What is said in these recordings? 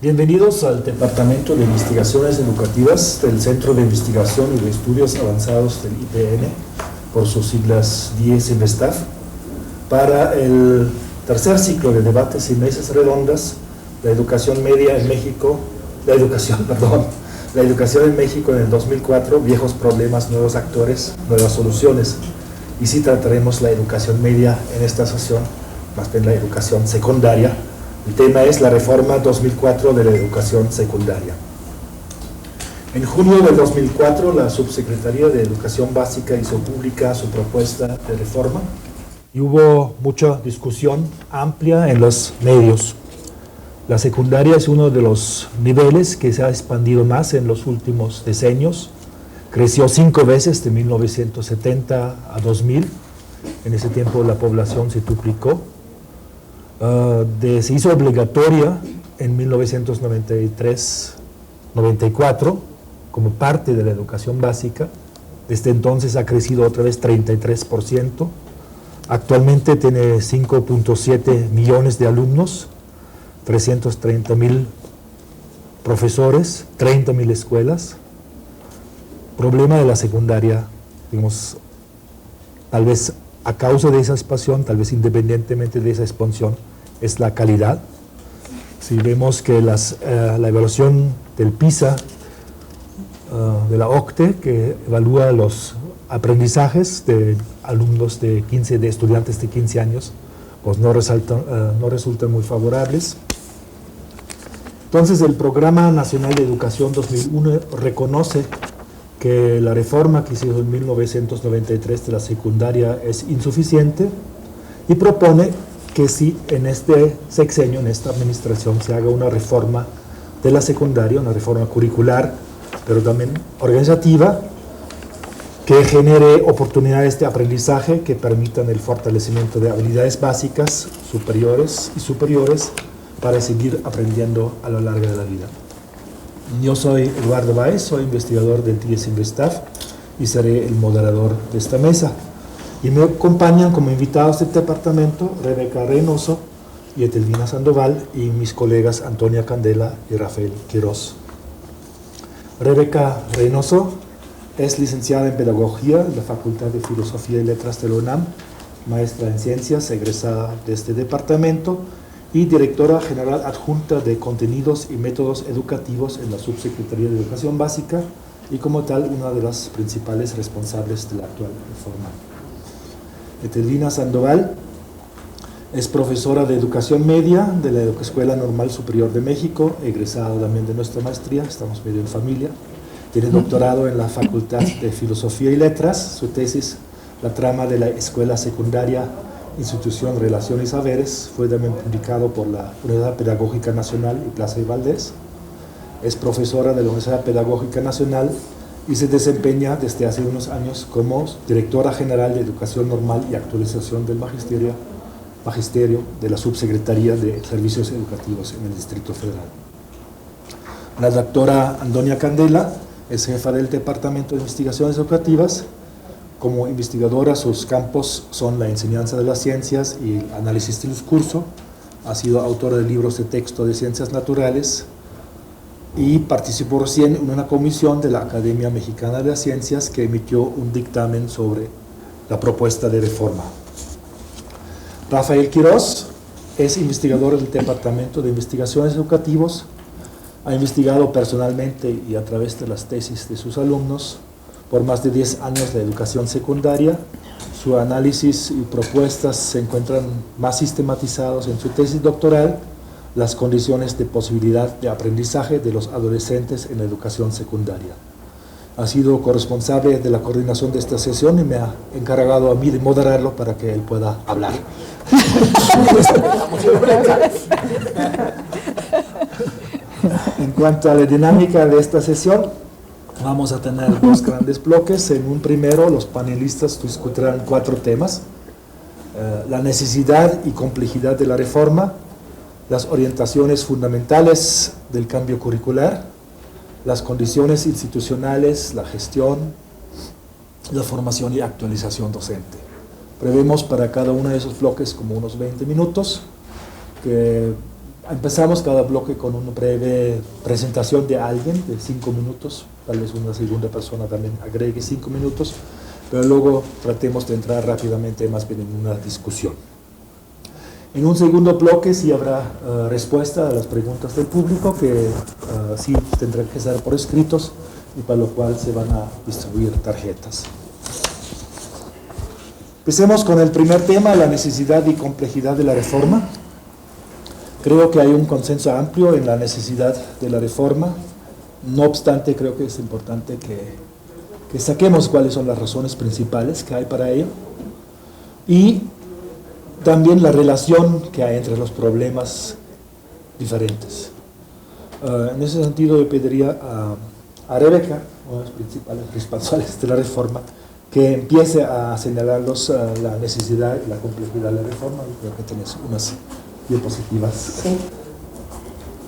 Bienvenidos al Departamento de Investigaciones Educativas del Centro de Investigación y de Estudios Avanzados del IPN, por sus siglas DIES Investaf, para el tercer ciclo de debates y mesas redondas, la educación media en México, la educación en México en el 2004, viejos problemas, nuevos actores, nuevas soluciones. Y sí trataremos la educación media en esta sesión, más bien la educación secundaria. El tema es la reforma 2004 de la educación secundaria. En junio del 2004, la Subsecretaría de Educación Básica hizo pública su propuesta de reforma y hubo mucha discusión amplia en los medios. La secundaria es uno de los niveles que se ha expandido más en los últimos decenios. Creció 5 veces de 1970 a 2000. En ese tiempo la población se duplicó. Se hizo obligatoria en 1993-94 como parte de la educación básica. Desde entonces ha crecido otra vez 33%. Actualmente tiene 5.7 millones de alumnos, 330,000 profesores, 30,000 escuelas. Problema de la secundaria, digamos, tal vez a causa de esa expansión, tal vez independientemente de esa expansión, es la calidad. Si vemos que la evaluación del PISA, de la OCDE, que evalúa los aprendizajes de alumnos de estudiantes de 15 años, pues no resultan muy favorables. Entonces, el Programa Nacional de Educación 2001 reconoce que la reforma que se hizo en 1993 de la secundaria es insuficiente y propone que sí, en este sexenio, en esta administración, se haga una reforma de la secundaria, una reforma curricular, pero también organizativa, que genere oportunidades de aprendizaje que permitan el fortalecimiento de habilidades básicas superiores para seguir aprendiendo a lo largo de la vida. Yo soy Eduardo Báez, soy investigador del DIES Investaf y seré el moderador de esta mesa. Y me acompañan como invitados del departamento Rebeca Reynoso y Etelvina Sandoval y mis colegas Antonia Candela y Rafael Quiroz. Rebeca Reynoso es licenciada en Pedagogía en la Facultad de Filosofía y Letras de la UNAM, maestra en Ciencias, egresada de este departamento, y directora general adjunta de Contenidos y Métodos Educativos en la Subsecretaría de Educación Básica y como tal una de las principales responsables de la actual reforma. Etelvina Sandoval es profesora de Educación Media de la Escuela Normal Superior de México, egresada también de nuestra maestría, estamos medio en familia. Tiene doctorado en la Facultad de Filosofía y Letras, su tesis, La trama de la escuela secundaria, Institución, Relación y Saberes, fue también publicado por la Universidad Pedagógica Nacional y Plaza de Valdés. Es profesora de la Universidad Pedagógica Nacional y se desempeña desde hace unos años como directora general de Educación Normal y Actualización del Magisterio de la Subsecretaría de Servicios Educativos en el Distrito Federal. La doctora Antonia Candela es jefa del Departamento de Investigaciones Educativas. Como investigadora, sus campos son la enseñanza de las ciencias y el análisis del discurso. Ha sido autora de libros de texto de ciencias naturales y participó recién en una comisión de la Academia Mexicana de las Ciencias que emitió un dictamen sobre la propuesta de reforma. Rafael Quiroz es investigador del Departamento de Investigaciones Educativas. Ha investigado personalmente y a través de las tesis de sus alumnos por más de 10 años de educación secundaria. Su análisis y propuestas se encuentran más sistematizados en su tesis doctoral, las condiciones de posibilidad de aprendizaje de los adolescentes en la educación secundaria. Ha sido corresponsable de la coordinación de esta sesión y me ha encargado a mí de moderarlo para que él pueda hablar. En cuanto a la dinámica de esta sesión, vamos a tener 2 grandes bloques. En un primero, los panelistas discutirán 4 temas: la necesidad y complejidad de la reforma, las orientaciones fundamentales del cambio curricular, las condiciones institucionales, la gestión, la formación y actualización docente. Prevemos para cada uno de esos bloques como unos 20 minutos, que Empezamos cada bloque con una breve presentación de alguien de 5 minutos, tal vez una segunda persona también agregue 5 minutos, pero luego tratemos de entrar rápidamente más bien en una discusión. En un segundo bloque sí habrá respuesta a las preguntas del público, que sí tendrán que ser por escritos y para lo cual se van a distribuir tarjetas. Empecemos con el primer tema, la necesidad y complejidad de la reforma. Creo que hay un consenso amplio en la necesidad de la reforma. No obstante, creo que es importante que saquemos cuáles son las razones principales que hay para ello y también la relación que hay entre los problemas diferentes. En ese sentido, yo pediría a Rebeca, una de las principales responsables de la reforma, que empiece a señalarlos la necesidad y la complejidad de la reforma. Creo que tienes unas diapositivas. Sí.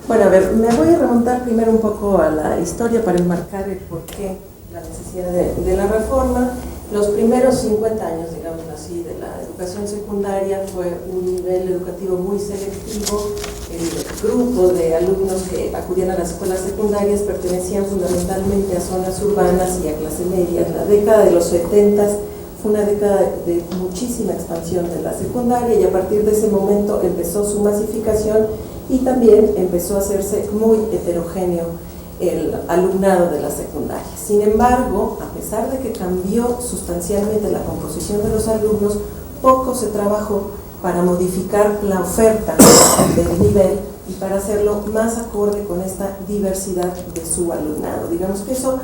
Bueno, a ver, me voy a remontar primero un poco a la historia para enmarcar el porqué, la necesidad de la reforma. Los primeros 50 años, digamos así, de la educación secundaria fue un nivel educativo muy selectivo. El grupo de alumnos que acudían a las escuelas secundarias pertenecían fundamentalmente a zonas urbanas y a clase media. La década de los 70 fue una década de muchísima expansión de la secundaria y a partir de ese momento empezó su masificación y también empezó a hacerse muy heterogéneo el alumnado de la secundaria. Sin embargo, a pesar de que cambió sustancialmente la composición de los alumnos, poco se trabajó para modificar la oferta del nivel y para hacerlo más acorde con esta diversidad de su alumnado. Digamos que eso,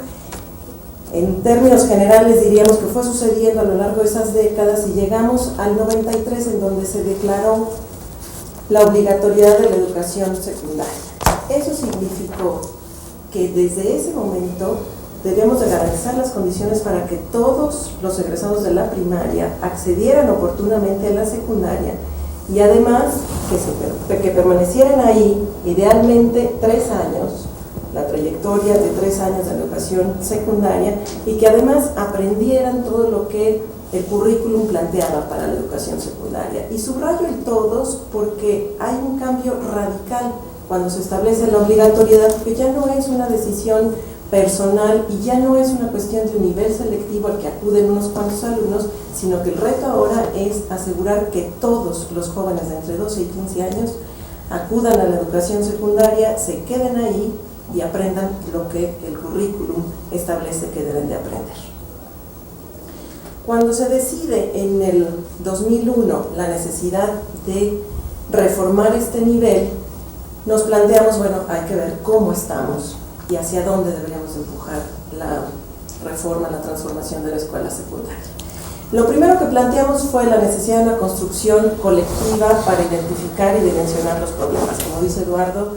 en términos generales, diríamos que fue sucediendo a lo largo de esas décadas y llegamos al 93, en donde se declaró la obligatoriedad de la educación secundaria. Eso significó que desde ese momento debíamos de garantizar las condiciones para que todos los egresados de la primaria accedieran oportunamente a la secundaria y además que permanecieran ahí idealmente 3 años, la trayectoria de 3 años de la educación secundaria, y que además aprendieran todo lo que el currículum planteaba para la educación secundaria. Y subrayo el todos porque hay un cambio radical cuando se establece la obligatoriedad, porque ya no es una decisión personal y ya no es una cuestión de un nivel selectivo al que acuden unos cuantos alumnos, sino que el reto ahora es asegurar que todos los jóvenes de entre 12 y 15 años acudan a la educación secundaria, se queden ahí y aprendan lo que el currículum establece que deben de aprender. Cuando se decide en el 2001 la necesidad de reformar este nivel, nos planteamos, bueno, hay que ver cómo estamos y hacia dónde deberíamos empujar la reforma, la transformación de la escuela secundaria. Lo primero que planteamos fue la necesidad de una construcción colectiva para identificar y dimensionar los problemas. Como dice Eduardo,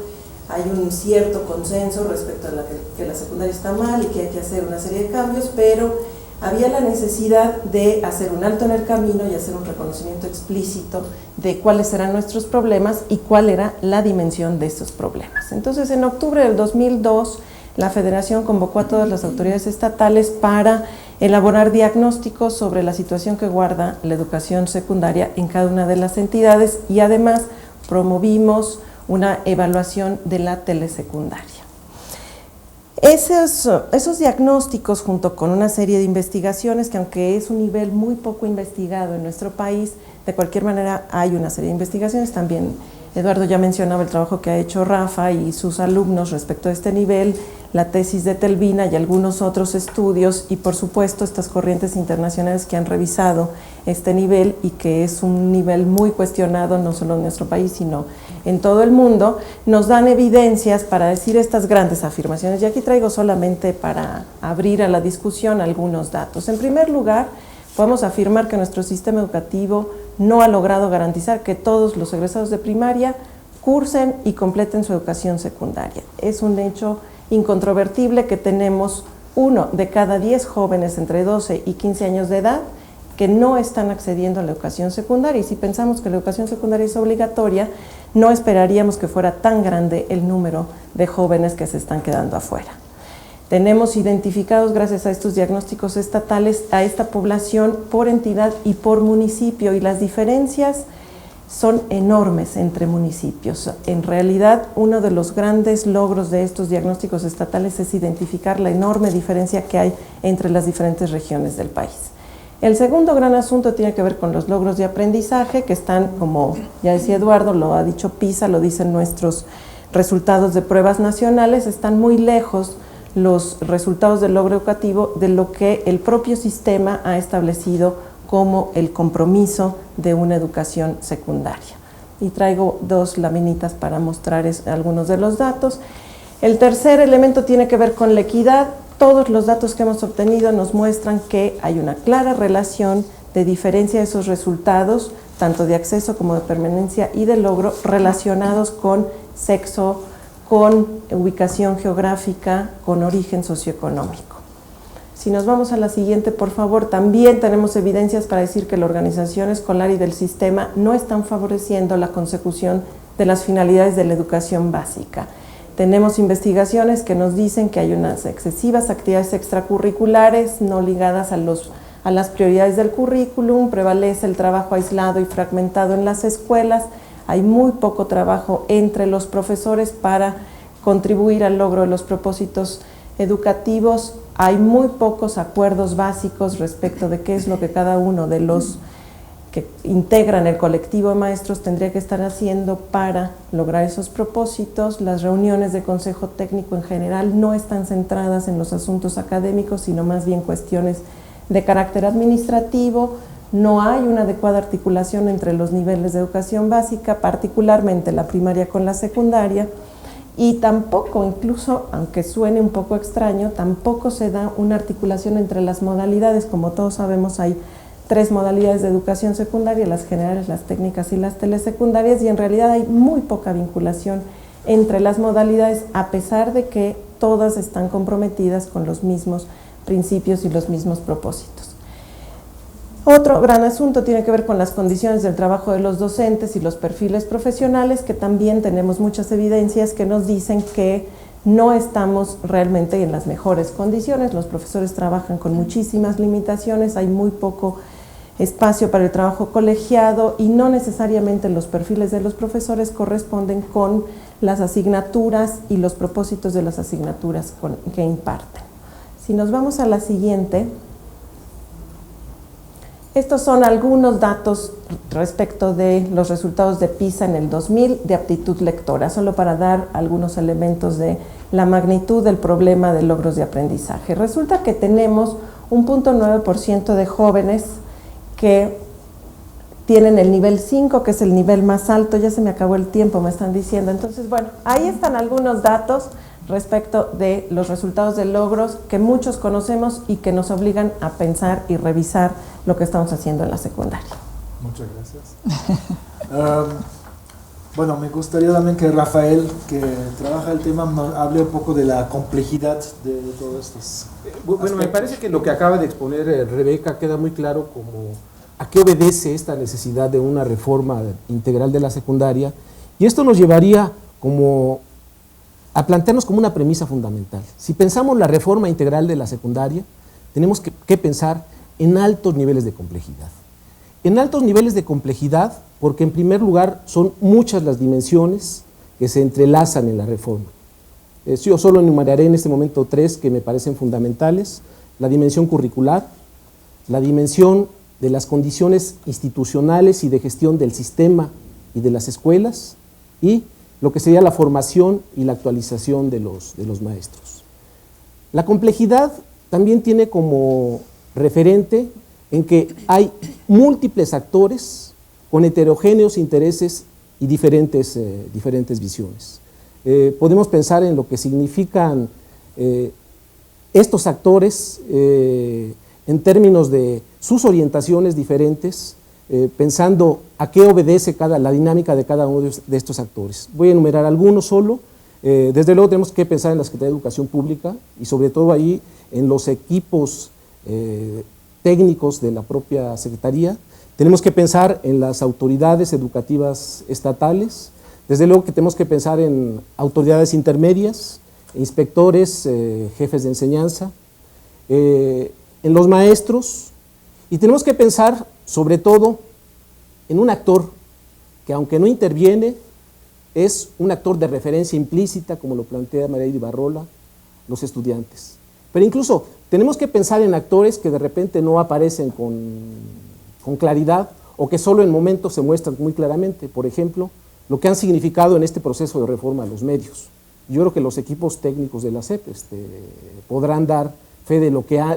hay un cierto consenso respecto a que la secundaria está mal y que hay que hacer una serie de cambios, pero había la necesidad de hacer un alto en el camino y hacer un reconocimiento explícito de cuáles eran nuestros problemas y cuál era la dimensión de estos problemas. Entonces, en octubre del 2002, la Federación convocó a todas las autoridades estatales para elaborar diagnósticos sobre la situación que guarda la educación secundaria en cada una de las entidades y además promovimos una evaluación de la telesecundaria. Esos diagnósticos, junto con una serie de investigaciones, que aunque es un nivel muy poco investigado en nuestro país, de cualquier manera hay una serie de investigaciones. También Eduardo ya mencionaba el trabajo que ha hecho Rafa y sus alumnos respecto a este nivel, la tesis de Telvina y algunos otros estudios, y por supuesto estas corrientes internacionales que han revisado este nivel y que es un nivel muy cuestionado no solo en nuestro país sino en todo el mundo, nos dan evidencias para decir estas grandes afirmaciones. Y aquí traigo solamente para abrir a la discusión algunos datos. En primer lugar, podemos afirmar que nuestro sistema educativo no ha logrado garantizar que todos los egresados de primaria cursen y completen su educación secundaria. Es un hecho incontrovertible que tenemos 1 de cada 10 jóvenes entre 12 y 15 años de edad que no están accediendo a la educación secundaria, y si pensamos que la educación secundaria es obligatoria, no esperaríamos que fuera tan grande el número de jóvenes que se están quedando afuera. Tenemos identificados, gracias a estos diagnósticos estatales, a esta población por entidad y por municipio, y las diferencias son enormes entre municipios. En realidad, uno de los grandes logros de estos diagnósticos estatales es identificar la enorme diferencia que hay entre las diferentes regiones del país. El segundo gran asunto tiene que ver con los logros de aprendizaje, que están, como ya decía Eduardo, lo ha dicho PISA, lo dicen nuestros resultados de pruebas nacionales, están muy lejos los resultados del logro educativo de lo que el propio sistema ha establecido como el compromiso de una educación secundaria. Y traigo dos laminitas para mostrar algunos de los datos. El tercer elemento tiene que ver con la equidad. Todos los datos que hemos obtenido nos muestran que hay una clara relación de diferencia de esos resultados, tanto de acceso como de permanencia y de logro, relacionados con sexo, con ubicación geográfica, con origen socioeconómico. Si nos vamos a la siguiente, por favor, también tenemos evidencias para decir que la organización escolar y del sistema no están favoreciendo la consecución de las finalidades de la educación básica. Tenemos investigaciones que nos dicen que hay unas excesivas actividades extracurriculares no ligadas a las prioridades del currículum, prevalece el trabajo aislado y fragmentado en las escuelas, hay muy poco trabajo entre los profesores para contribuir al logro de los propósitos educativos, hay muy pocos acuerdos básicos respecto de qué es lo que cada uno de los que integran el colectivo de maestros tendría que estar haciendo para lograr esos propósitos. Las reuniones de consejo técnico en general no están centradas en los asuntos académicos, sino más bien cuestiones de carácter administrativo. No hay una adecuada articulación entre los niveles de educación básica, particularmente la primaria con la secundaria, y tampoco, incluso aunque suene un poco extraño, tampoco se da una articulación entre las modalidades. Como todos sabemos, hay 3 modalidades de educación secundaria, las generales, las técnicas y las telesecundarias, y en realidad hay muy poca vinculación entre las modalidades, a pesar de que todas están comprometidas con los mismos principios y los mismos propósitos. Otro gran asunto tiene que ver con las condiciones del trabajo de los docentes y los perfiles profesionales, que también tenemos muchas evidencias que nos dicen que no estamos realmente en las mejores condiciones. Los profesores trabajan con muchísimas limitaciones, hay muy poco espacio para el trabajo colegiado y no necesariamente los perfiles de los profesores corresponden con las asignaturas y los propósitos de las asignaturas que imparten. Si nos vamos a la siguiente, estos son algunos datos respecto de los resultados de PISA en el 2000 de aptitud lectora, solo para dar algunos elementos de la magnitud del problema de logros de aprendizaje. Resulta que tenemos un 0.9% de jóvenes que tienen el nivel 5, que es el nivel más alto. Ya se me acabó el tiempo, me están diciendo. Entonces, bueno, ahí están algunos datos respecto de los resultados de logros que muchos conocemos y que nos obligan a pensar y revisar lo que estamos haciendo en la secundaria. Muchas gracias. Bueno, me gustaría también que Rafael, que trabaja el tema, nos hable un poco de la complejidad de todos estos Bueno, aspectos. me parece que lo que acaba de exponer Rebeca queda muy claro como a qué obedece esta necesidad de una reforma integral de la secundaria, y esto nos llevaría como a plantearnos como una premisa fundamental. Si pensamos la reforma integral de la secundaria, tenemos que pensar en altos niveles de complejidad. En altos niveles de complejidad, porque en primer lugar son muchas las dimensiones que se entrelazan en la reforma. Yo solo enumeraré en este momento 3 que me parecen fundamentales: la dimensión curricular, la dimensión de las condiciones institucionales y de gestión del sistema y de las escuelas, y lo que sería la formación y la actualización de los maestros. La complejidad también tiene como referente en que hay múltiples actores con heterogéneos intereses y diferentes visiones. Podemos pensar en lo que significan estos actores en términos de sus orientaciones diferentes, pensando a qué obedece la dinámica de cada uno de estos actores. Voy a enumerar algunos solo. Desde luego tenemos que pensar en la Secretaría de Educación Pública y sobre todo ahí en los equipos técnicos de la propia Secretaría. Tenemos que pensar en las autoridades educativas estatales. Desde luego que tenemos que pensar en autoridades intermedias, inspectores, jefes de enseñanza, en los maestros, y tenemos que pensar sobre todo en un actor que aunque no interviene, es un actor de referencia implícita, como lo plantea María Ibarrola, los estudiantes. Pero incluso tenemos que pensar en actores que de repente no aparecen con claridad o que solo en momentos se muestran muy claramente. Por ejemplo, lo que han significado en este proceso de reforma los medios. Yo creo que los equipos técnicos de la SEP podrán dar fe de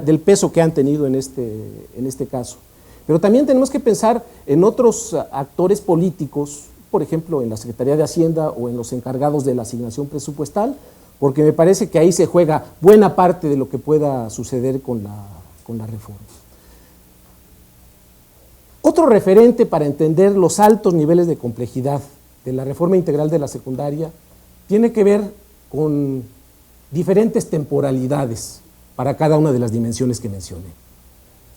del peso que han tenido en este caso. Pero también tenemos que pensar en otros actores políticos, por ejemplo, en la Secretaría de Hacienda o en los encargados de la asignación presupuestal, porque me parece que ahí se juega buena parte de lo que pueda suceder con la reforma. Otro referente para entender los altos niveles de complejidad de la reforma integral de la secundaria tiene que ver con diferentes temporalidades para cada una de las dimensiones que mencioné.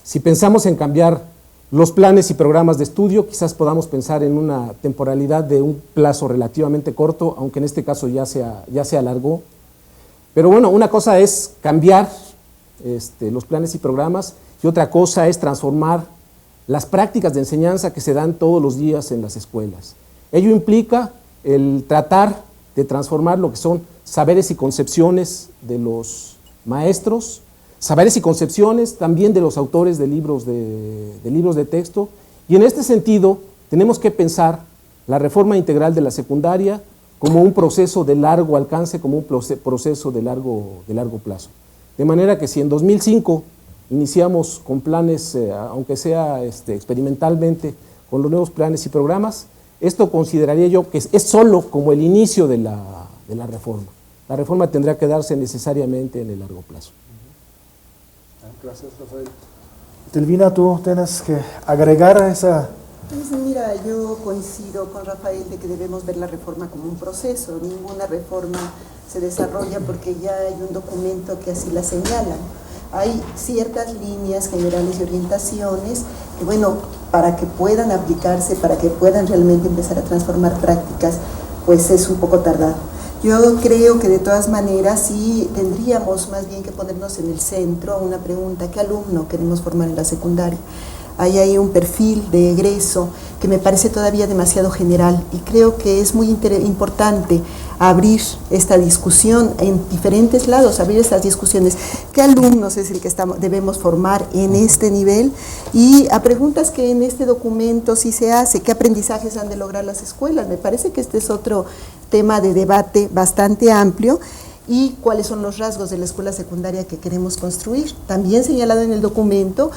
Si pensamos en cambiar los planes y programas de estudio, quizás podamos pensar en una temporalidad de un plazo relativamente corto, aunque en este caso ya se alargó. Pero bueno, una cosa es cambiar los planes y programas y otra cosa es transformar las prácticas de enseñanza que se dan todos los días en las escuelas. Ello implica el tratar de transformar lo que son saberes y concepciones de los maestros, saberes y concepciones también de los autores de libros de texto, y en este sentido tenemos que pensar la reforma integral de la secundaria como un proceso de largo alcance, como un proceso de largo plazo. De manera que si en 2005 iniciamos con planes, aunque sea experimentalmente, con los nuevos planes y programas, esto consideraría yo que es solo como el inicio de la reforma. La reforma tendrá que darse necesariamente en el largo plazo. Gracias, Rafael. Telvina, tú tienes que agregar a esa... Pues mira, yo coincido con Rafael de que debemos ver la reforma como un proceso. Ninguna reforma se desarrolla porque ya hay un documento que así la señala. Hay ciertas líneas generales y orientaciones que, bueno, para que puedan aplicarse, para que puedan realmente empezar a transformar prácticas, pues es un poco tardado. Yo creo que de todas maneras sí tendríamos más bien que ponernos en el centro una pregunta: ¿qué alumno queremos formar en la secundaria? Hay ahí un perfil de egreso que me parece todavía demasiado general y creo que es muy importante abrir esta discusión en diferentes lados, abrir estas discusiones. ¿Qué alumnos es el que debemos formar en este nivel? Y a preguntas que en este documento sí se hace: ¿qué aprendizajes han de lograr las escuelas? Me parece que este es otro tema de debate bastante amplio. Y cuáles son los rasgos de la escuela secundaria que queremos construir, también señalado en el documento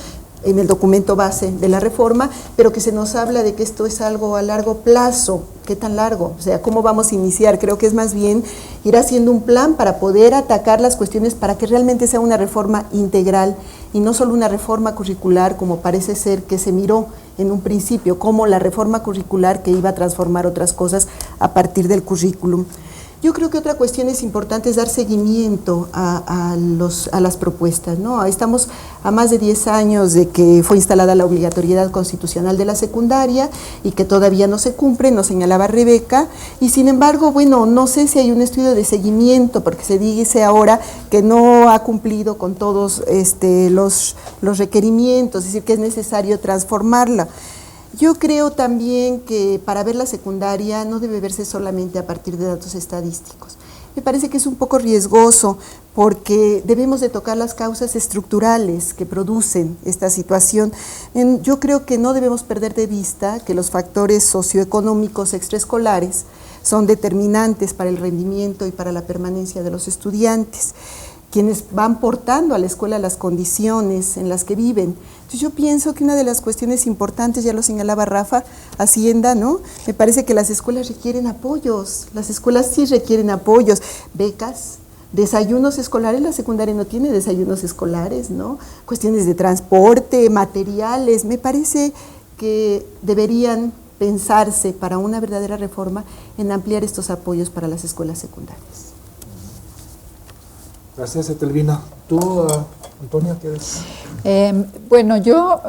base de la reforma, pero que se nos habla de que esto es algo a largo plazo. ¿Qué tan largo? O sea, ¿cómo vamos a iniciar? Creo que es más bien ir haciendo un plan para poder atacar las cuestiones para que realmente sea una reforma integral y no solo una reforma curricular como parece ser que se miró en un principio, como la reforma curricular que iba a transformar otras cosas a partir del currículum. Yo creo que otra cuestión es importante es dar seguimiento a las propuestas, ¿no? Estamos a más de 10 años de que fue instalada la obligatoriedad constitucional de la secundaria y que todavía no se cumple, nos señalaba Rebeca, y sin embargo, bueno, no sé si hay un estudio de seguimiento, porque se dice ahora que no ha cumplido con todos los requerimientos, es decir, que es necesario transformarla. Yo creo también que para ver la secundaria no debe verse solamente a partir de datos estadísticos. Me parece que es un poco riesgoso porque debemos de tocar las causas estructurales que producen esta situación. Yo creo que no debemos perder de vista que los factores socioeconómicos extraescolares son determinantes para el rendimiento y para la permanencia de los estudiantes, quienes van portando a la escuela las condiciones en las que viven. Entonces yo pienso que una de las cuestiones importantes, ya lo señalaba Rafa, Hacienda, ¿no? Me parece que las escuelas requieren apoyos, las escuelas sí requieren apoyos, becas, desayunos escolares, la secundaria no tiene desayunos escolares, ¿no? Cuestiones de transporte, materiales, me parece que deberían pensarse para una verdadera reforma en ampliar estos apoyos para las escuelas secundarias. Gracias, Etelvina. ¿Tú, Antonia, quieres? Bueno, yo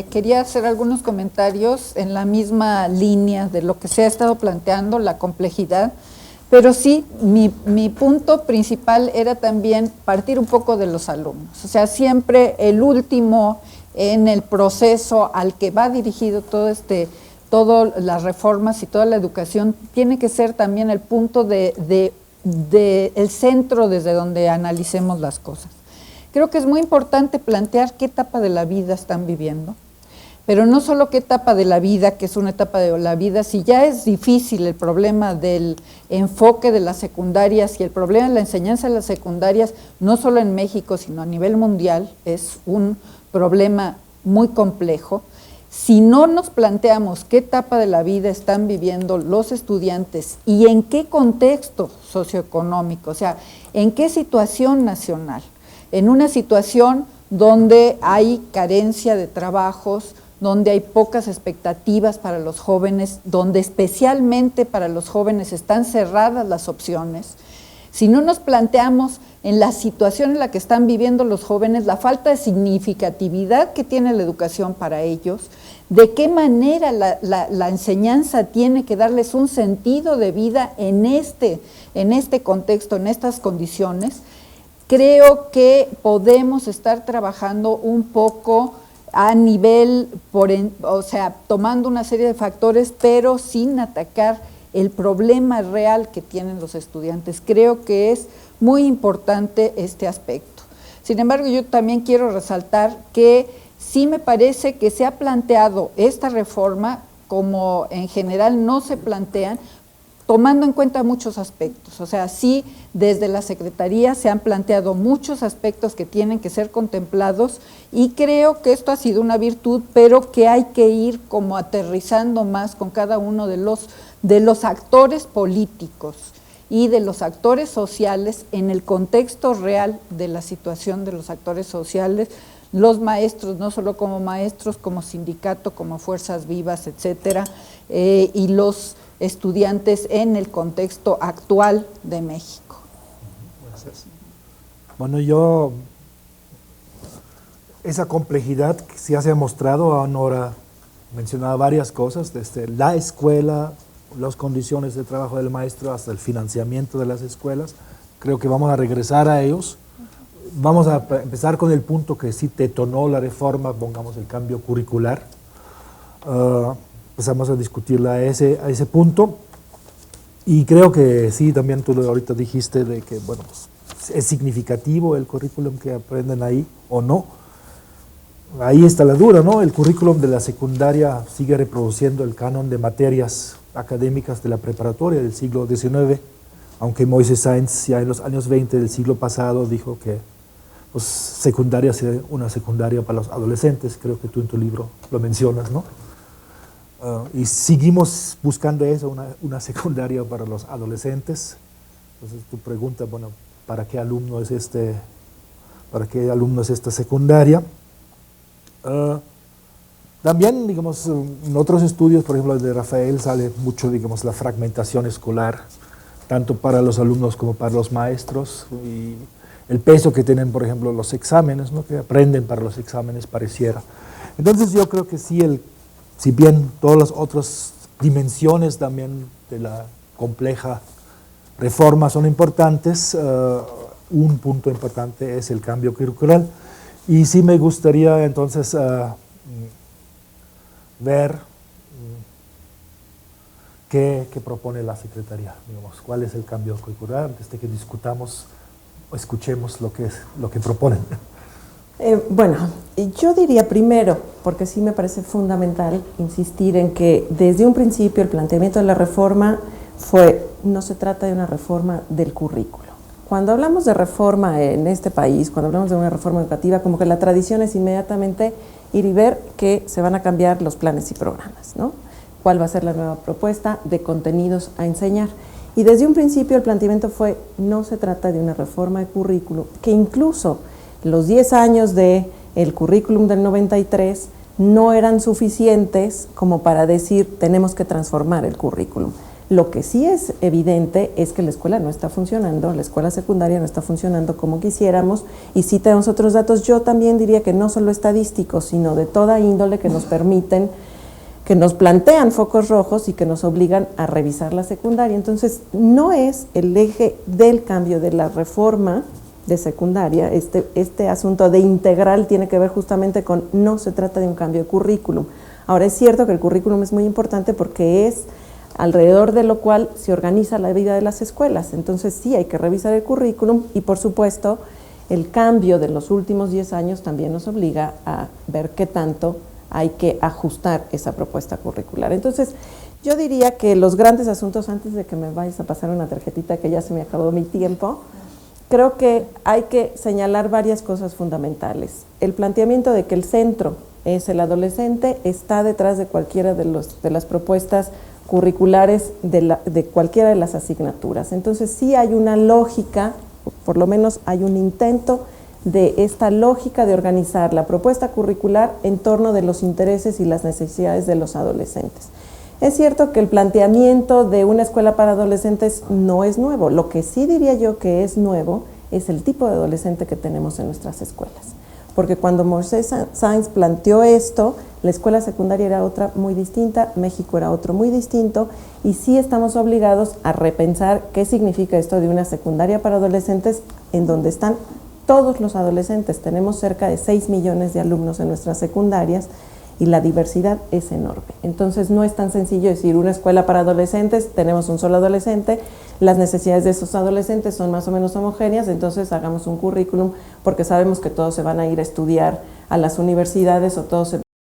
quería hacer algunos comentarios en la misma línea de lo que se ha estado planteando, la complejidad, pero sí, mi punto principal era también partir un poco de los alumnos, o sea, siempre el último en el proceso al que va dirigido todo este todas las reformas y toda la educación tiene que ser también el punto el centro desde donde analicemos las cosas. Creo que es muy importante plantear qué etapa de la vida están viviendo, pero no solo qué etapa de la vida, que es una etapa de la vida, si ya es difícil el problema del enfoque de las secundarias y el problema de la enseñanza de las secundarias, no solo en México, sino a nivel mundial, es un problema muy complejo. Si no nos planteamos qué etapa de la vida están viviendo los estudiantes y en qué contexto socioeconómico, o sea, en qué situación nacional, en una situación donde hay carencia de trabajos, donde hay pocas expectativas para los jóvenes, donde especialmente para los jóvenes están cerradas las opciones. Si no nos planteamos en la situación en la que están viviendo los jóvenes, la falta de significatividad que tiene la educación para ellos, de qué manera la enseñanza tiene que darles un sentido de vida en este contexto, en estas condiciones, creo que podemos estar trabajando un poco a nivel, o sea, tomando una serie de factores, pero sin atacar el problema real que tienen los estudiantes. Creo que es muy importante este aspecto. Sin embargo, yo también quiero resaltar que sí me parece que se ha planteado esta reforma, como en general no se plantean, tomando en cuenta muchos aspectos. O sea, sí, desde la Secretaría se han planteado muchos aspectos que tienen que ser contemplados y creo que esto ha sido una virtud, pero que hay que ir como aterrizando más con cada uno de los actores políticos y de los actores sociales en el contexto real de la situación de los actores sociales, los maestros, no solo como maestros, como sindicato, como fuerzas vivas, etcétera, y los estudiantes en el contexto actual de México. Gracias. Bueno, esa complejidad que se ha mostrado, Nora mencionaba varias cosas, desde la escuela, las condiciones de trabajo del maestro, hasta el financiamiento de las escuelas. Creo que vamos a regresar a ellos. Vamos a empezar con el punto que sí detonó la reforma, pongamos el cambio curricular. Empezamos a discutirla a ese punto, y creo que sí, también tú ahorita dijiste de que, bueno, pues, es significativo el currículum que aprenden ahí o no. Ahí está la duda, ¿no? El currículum de la secundaria sigue reproduciendo el canon de materias académicas de la preparatoria del siglo XIX, aunque Moises Sáenz ya en los años 20 del siglo pasado dijo que pues, secundaria sería una secundaria para los adolescentes. Creo que tú en tu libro lo mencionas, ¿no? Y seguimos buscando eso, una secundaria para los adolescentes. Entonces tu pregunta, bueno, ¿para qué alumno es esta secundaria? También, digamos, en otros estudios, por ejemplo el de Rafael, sale mucho, digamos, la fragmentación escolar, tanto para los alumnos como para los maestros, y el peso que tienen, por ejemplo, los exámenes, ¿no? Que aprenden para los exámenes, pareciera. Entonces yo creo que sí, si bien todas las otras dimensiones también de la compleja reforma son importantes, un punto importante es el cambio curricular. Y sí me gustaría entonces ver qué propone la Secretaría, digamos, cuál es el cambio curricular, antes de que discutamos o escuchemos lo que proponen. Bueno, yo diría primero, porque sí me parece fundamental insistir en que desde un principio el planteamiento de la reforma no se trata de una reforma del currículo. Cuando hablamos de reforma en este país, cuando hablamos de una reforma educativa, como que la tradición es inmediatamente ir y ver que se van a cambiar los planes y programas, ¿no? ¿Cuál va a ser la nueva propuesta de contenidos a enseñar? Y desde un principio el planteamiento no se trata de una reforma de currículo, que incluso los 10 años del currículum del 93 no eran suficientes como para decir tenemos que transformar el currículum. Lo que sí es evidente es que la escuela no está funcionando, la escuela secundaria no está funcionando como quisiéramos, y sí tenemos otros datos, yo también diría que no solo estadísticos, sino de toda índole que nos permiten, que nos plantean focos rojos y que nos obligan a revisar la secundaria. Entonces, no es el eje del cambio de la reforma de secundaria, este asunto de integral tiene que ver justamente con no se trata de un cambio de currículum. Ahora, es cierto que el currículum es muy importante porque es alrededor de lo cual se organiza la vida de las escuelas. Entonces sí, hay que revisar el currículum y, por supuesto, el cambio de los últimos 10 años también nos obliga a ver qué tanto hay que ajustar esa propuesta curricular. Entonces, yo diría que los grandes asuntos, antes de que me vayas a pasar una tarjetita que ya se me acabó mi tiempo, creo que hay que señalar varias cosas fundamentales. El planteamiento de que el centro es el adolescente está detrás de cualquiera de las propuestas curriculares de cualquiera de las asignaturas. Entonces sí hay una lógica, por lo menos hay un intento de esta lógica de organizar la propuesta curricular en torno de los intereses y las necesidades de los adolescentes. Es cierto que el planteamiento de una escuela para adolescentes no es nuevo. Lo que sí diría yo que es nuevo es el tipo de adolescente que tenemos en nuestras escuelas. Porque cuando Moisés Sáenz planteó esto, la escuela secundaria era otra muy distinta, México era otro muy distinto, y sí estamos obligados a repensar qué significa esto de una secundaria para adolescentes en donde están todos los adolescentes. Tenemos cerca de 6 millones de alumnos en nuestras secundarias, y la diversidad es enorme. Entonces no es tan sencillo decir una escuela para adolescentes, tenemos un solo adolescente, las necesidades de esos adolescentes son más o menos homogéneas, entonces hagamos un currículum porque sabemos que todos se van a ir a estudiar a las universidades o todos